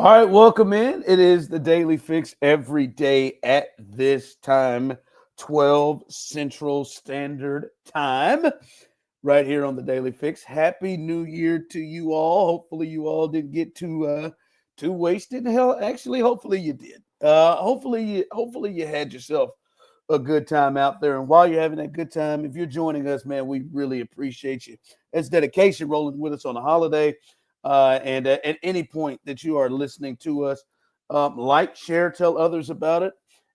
All right, welcome in. It is the Daily Fix every day at this time, 12 Central Standard Time, right here on the Daily Fix. Happy New Year to you all. Hopefully, you all didn't get too wasted. Hell, actually, hopefully you did. Hopefully you had yourself a good time out there. And while you're having that good time, if you're joining us, man, we really appreciate you. It's dedication rolling with us on a holiday. And at any point that you are listening to us, like, share, tell others about it.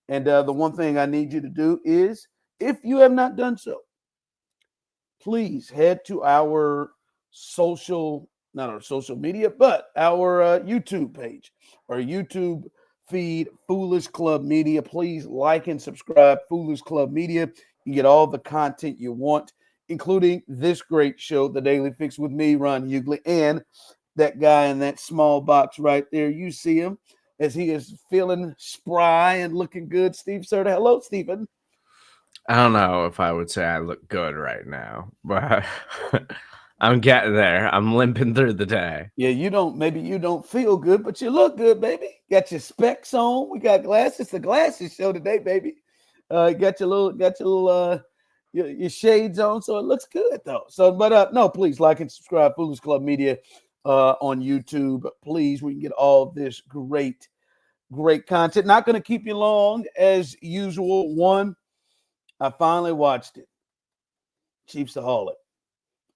And the one thing I need you to do is, if you have not done so, please head to our not our social media, but our YouTube page or YouTube feed, Foolish Club Media. Please like and subscribe, Foolish Club Media. You get all the content you want, including this great show, The Daily Fix with me, Ron Hughley, and that guy in that small box right there. You see him as he is feeling spry and looking good. Steve Serta. Hello, Stephen. I don't know if I would say I look good right now, but I'm getting there. I'm limping through the day. Yeah, maybe you don't feel good, but you look good, baby. Got your specs on. We got glasses. The glasses show today, baby. Got your shades on, so it looks good though. So, but no, please like and subscribe, Foolish Club Media on YouTube. Please, we can get all this great content. Not going to keep you long as usual. One, I finally watched it. Chiefsaholic.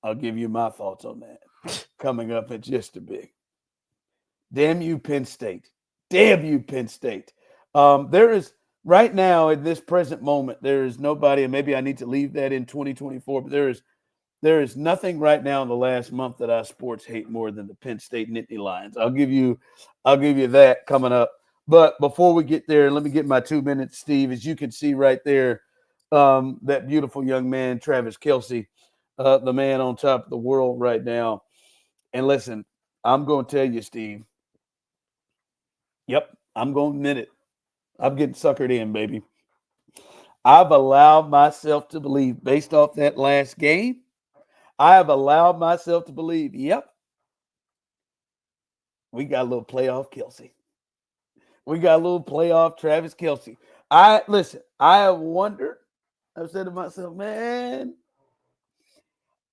I'll give you my thoughts on that coming up in just a bit. Damn you, Penn State. Damn you, Penn State. There is right now at this present moment, there is nobody, and maybe I need to leave that in 2024, but there is nothing right now in the last month that I sports hate more than the Penn State Nittany Lions. I'll give you that coming up. But before we get there, let me get my 2 minutes, Steve. As you can see right there, that beautiful young man, Travis Kelce, the man on top of the world right now. And listen, I'm going to tell you, Steve. Yep, I'm going to admit it. I'm getting suckered in, baby. I've allowed myself to believe, based off that last game, I have allowed myself to believe, yep, we got a little playoff Kelce. We got a little playoff Travis Kelce. I have wondered. I've said to myself, man,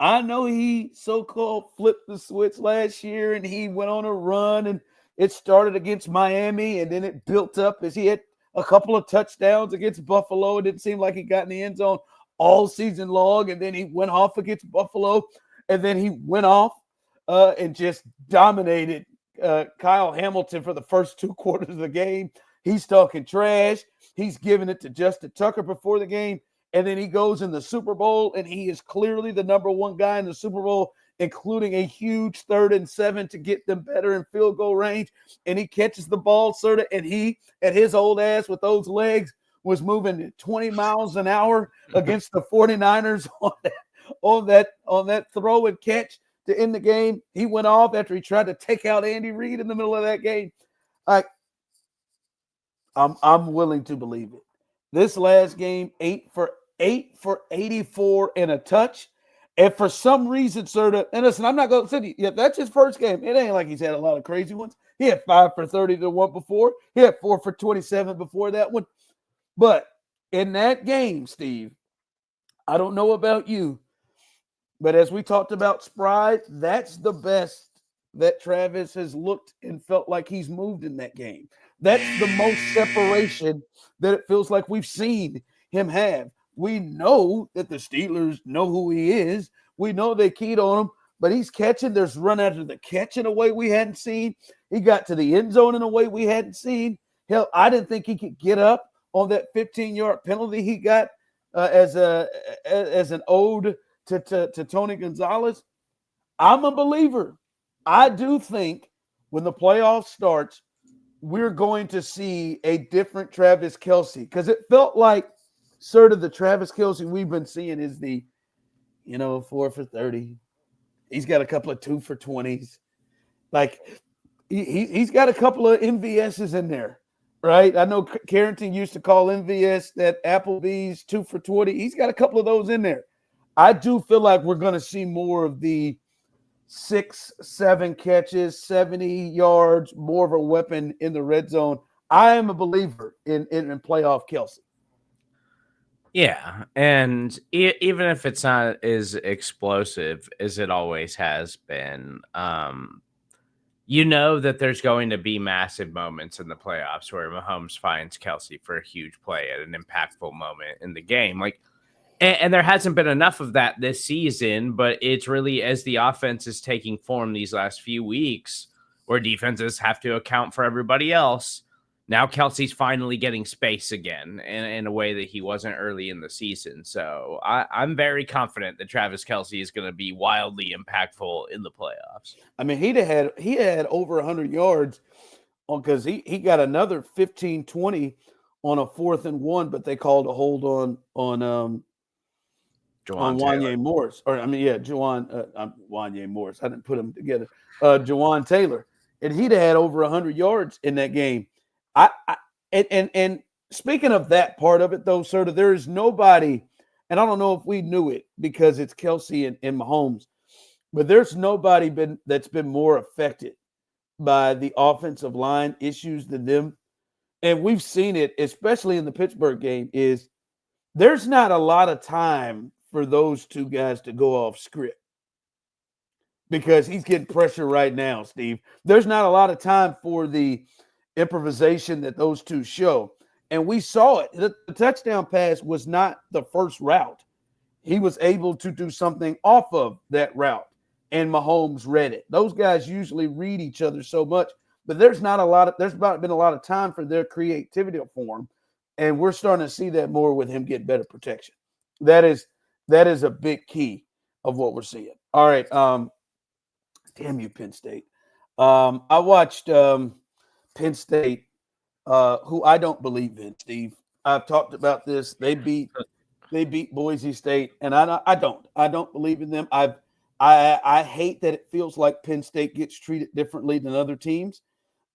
I know he so-called flipped the switch last year and he went on a run and it started against Miami and then it built up as he had a couple of touchdowns against Buffalo. It didn't seem like he got in the end zone all season long, and then he went off against Buffalo, and then he went off and just dominated Kyle Hamilton for the first 2 quarters of the game. He's talking trash. He's giving it to Justin Tucker before the game, and then he goes in the Super Bowl, and he is clearly the number one guy in the Super Bowl, including a huge 3rd and 7 to get them better in field goal range, and he catches the ball, Serta, and he, at his old ass with those legs, was moving at 20 miles an hour against the 49ers on that throw and catch to end the game. He went off after he tried to take out Andy Reid in the middle of that game. I'm willing to believe it. This last game, 8 for 84 and a touch. And for some reason, Serta, and listen, I'm not going to say, yeah, that's his first game. It ain't like he's had a lot of crazy ones. He had 5 for 30 the one before. He had 4 for 27 before that one. But in that game, Steve, I don't know about you, but as we talked about Spry, that's the best that Travis has looked and felt like he's moved in that game. That's the most separation that it feels like we've seen him have. We know that the Steelers know who he is. We know they keyed on him, but he's catching. There's run after the catch in a way we hadn't seen. He got to the end zone in a way we hadn't seen. Hell, I didn't think he could get up on that 15-yard penalty he got as an ode to Tony Gonzalez. I'm a believer. I do think when the playoffs starts, we're going to see a different Travis Kelce, because it felt like sort of the Travis Kelce we've been seeing is the, 4 for 30. He's got a couple of 2 for 20s. Like he's got a couple of MVSs in there, right? I know Carrington used to call MVS that Applebee's 2 for 20. He's got a couple of those in there. I do feel like we're going to see more of the 6, 7 catches, 70 yards, more of a weapon in the red zone. I am a believer in playoff Kelce. Yeah, and even if it's not as explosive as it always has been, you know that there's going to be massive moments in the playoffs where Mahomes finds Kelsey for a huge play at an impactful moment in the game. Like, and there hasn't been enough of that this season, but it's really as the offense is taking form these last few weeks where defenses have to account for everybody else. Now Kelsey's finally getting space again in a way that he wasn't early in the season. So I'm very confident that Travis Kelce is going to be wildly impactful in the playoffs. I mean, he had over 100 yards because he got another 15-20 on a 4th and 1, but they called a hold on Wanye Morris. Or Wanye Morris. I didn't put them together. Jawan Taylor. And he'd had over 100 yards in that game. And speaking of that part of it, though, sir, there is nobody, and I don't know if we knew it because it's Kelce and Mahomes, but there's nobody that's been more affected by the offensive line issues than them. And we've seen it, especially in the Pittsburgh game, is there's not a lot of time for those two guys to go off script because he's getting pressure right now, Steve. There's not a lot of time for the improvisation that those two show. And we saw it. The touchdown pass was not the first route. He was able to do something off of that route, and Mahomes read it. Those guys usually read each other so much, but there's been a lot of time for their creativity to form, and we're starting to see that more with him get better protection. That is a big key of what we're seeing. All right. Damn you, Penn State. I watched Penn State, who I don't believe in, Steve. I've talked about this. They beat Boise State, and I don't believe in them. I hate that it feels like Penn State gets treated differently than other teams.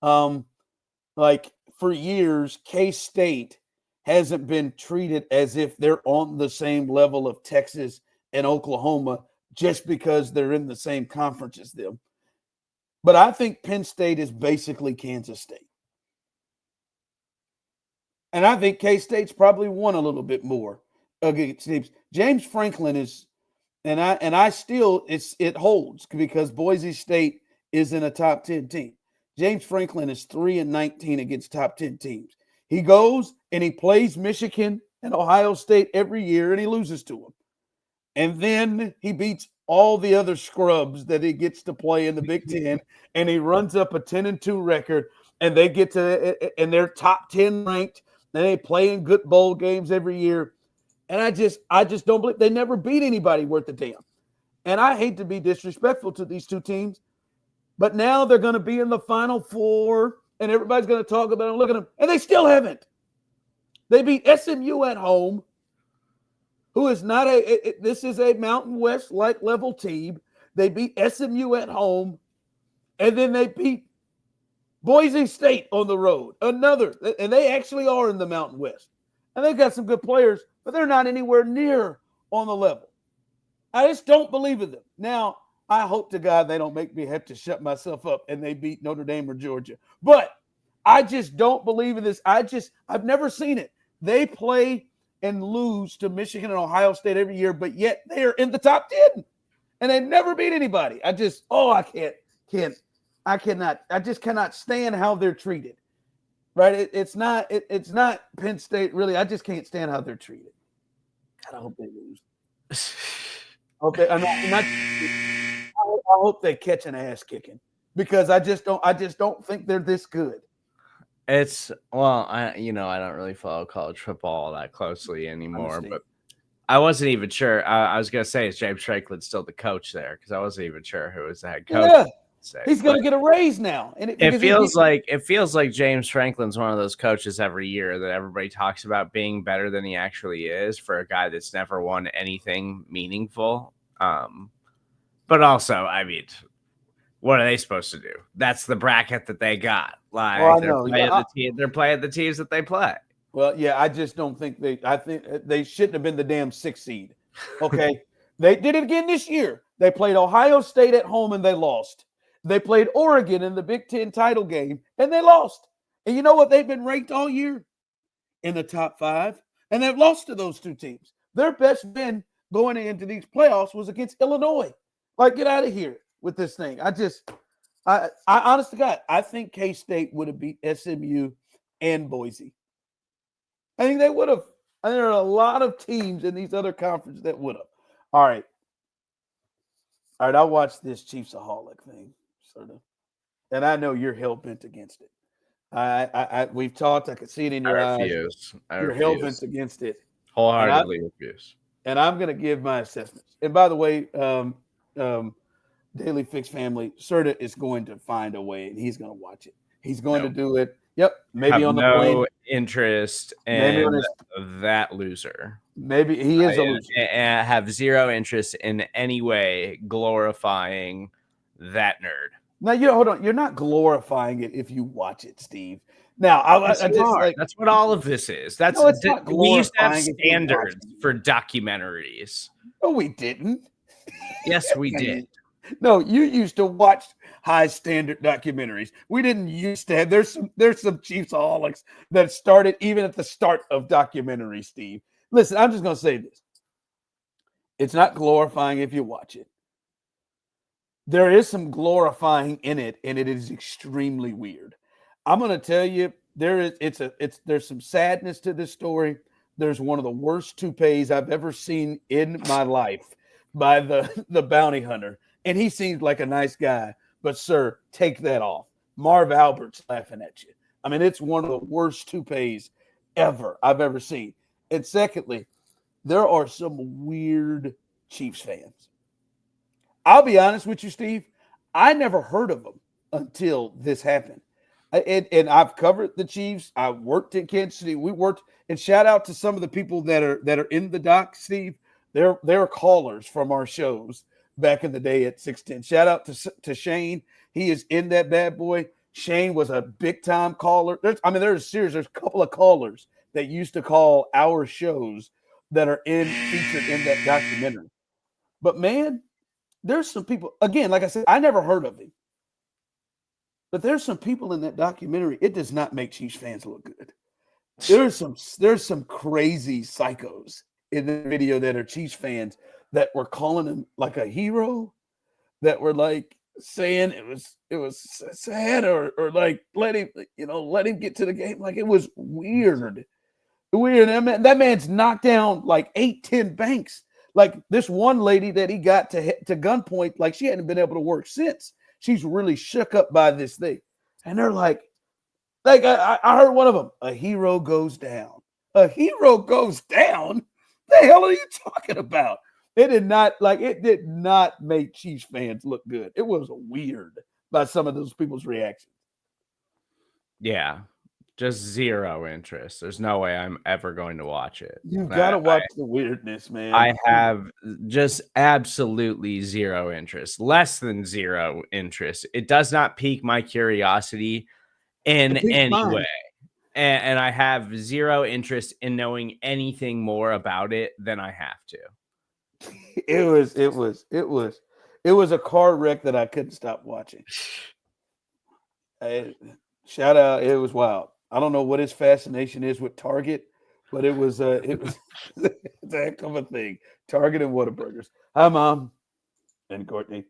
Like for years, K-State hasn't been treated as if they're on the same level of Texas and Oklahoma just because they're in the same conference as them. But I think Penn State is basically Kansas State. And I think K-State's probably won a little bit more against teams. James Franklin is, and I still, it holds because Boise State is in a top 10 team. James Franklin is 3-19 against top 10 teams. He goes and he plays Michigan and Ohio State every year, and he loses to them. And then he beats all the other scrubs that he gets to play in the Big Ten, and he runs up a 10-2 record, and they get to, and they're top 10 ranked, and they play in good bowl games every year. And I just don't believe they never beat anybody worth a damn. And I hate to be disrespectful to these two teams, but now they're going to be in the Final Four, and everybody's going to talk about them. Look at them, and they still haven't. They beat SMU at home, who is not this is a Mountain West like level team. They beat SMU at home, and then they beat Boise State on the road. And they actually are in the Mountain West. And they've got some good players, but they're not anywhere near on the level. I just don't believe in them. Now, I hope to God they don't make me have to shut myself up and they beat Notre Dame or Georgia. But I just don't believe in this. I've never seen it. They play and lose to Michigan and Ohio State every year, but yet they are in the top 10. And they never beat anybody. I just cannot stand how they're treated. Right? It's not Penn State, really. I just can't stand how they're treated. God, I hope they lose. I hope they catch an ass kicking because I just don't think they're this good. I don't really follow college football that closely anymore, but I wasn't even sure. I was gonna say, is James Franklin still the coach there? Because I wasn't even sure who was the head coach. Yeah. He's going to get a raise now, and it feels like James Franklin's one of those coaches every year that everybody talks about being better than he actually is for a guy that's never won anything meaningful. But also, I mean, what are they supposed to do? That's the bracket that they got. Like they're playing the teams that they play. Well, yeah, I just don't think I think they shouldn't have been the damn 6th seed. Okay. They did it again this year. They played Ohio State at home and they lost. They played Oregon in the Big Ten title game and they lost. And you know what? They've been ranked all year in the top 5, and they've lost to those two teams. Their best win going into these playoffs was against Illinois. Like, get out of here with this thing. I honest to God, I think K-State would have beat SMU and Boise. I think they would have. I think there are a lot of teams in these other conferences that would have. All right, I'll watch this Chiefsaholic thing, sort of. And I know you're hell-bent against it. We've talked. I can see it in your eyes. You're hell-bent against it. Wholeheartedly refuse. And I'm going to give my assessments. And by the way, Daily Fix family, Serta is going to find a way, and he's going to watch it. He's going to do it. Yep, maybe on the plane. No interest in that loser. Maybe he is a loser. And have zero interest in any way glorifying that nerd. Now, hold on. You're not glorifying it if you watch it, Steve. Now, that's what all of this is. We used to have standards for documentaries. No, we didn't. Yes, we did. No, you used to watch high standard documentaries. We didn't used to have. There's some Chiefsaholics that started even at the start of documentaries, Steve. Listen, I'm just going to say this. It's not glorifying if you watch it. There is some glorifying in it, and it is extremely weird. I'm going to tell you, there's some sadness to this story. There's one of the worst toupees I've ever seen in my life by the bounty hunter. And he seems like a nice guy, but sir, take that off. Marv Albert's laughing at you. I mean, it's one of the worst toupees I've ever seen. And secondly, there are some weird Chiefs fans. I'll be honest with you, Steve. I never heard of them until this happened. And I've covered the Chiefs. I worked in Kansas City. We worked, and shout out to some of the people that are in the doc, Steve. They're callers from our shows back in the day at 610. Shout out to Shane. He is in that bad boy. Shane was a big time caller. There's a couple of callers that used to call our shows that are featured in that documentary. But man, there's some people, again, like I said, I never heard of him. But there's some people in that documentary. It does not make Chiefs fans look good. There's some crazy psychos in the video that are Chiefs fans that were calling him like a hero, that were like saying it was sad or like let him get to the game. Like, it was weird. That man's knocked down like 8-10 banks. Like this one lady that he got to gunpoint, like she hadn't been able to work since. She's really shook up by this thing. And they're like I heard one of them, a hero goes down. A hero goes down? The hell are you talking about? It did not make Chiefs fans look good. It was weird by some of those people's reactions. Yeah. Just zero interest. There's no way I'm ever going to watch it. You've got to watch the weirdness, man. I have just absolutely zero interest, less than zero interest. It does not pique my curiosity in any way. And I have zero interest in knowing anything more about it than I have to. It was a car wreck that I couldn't stop watching. Shout out. It was wild. I don't know what his fascination is with Target, but it was it's a heck of a thing. Target and Whataburgers. Hi, Mom and Courtney.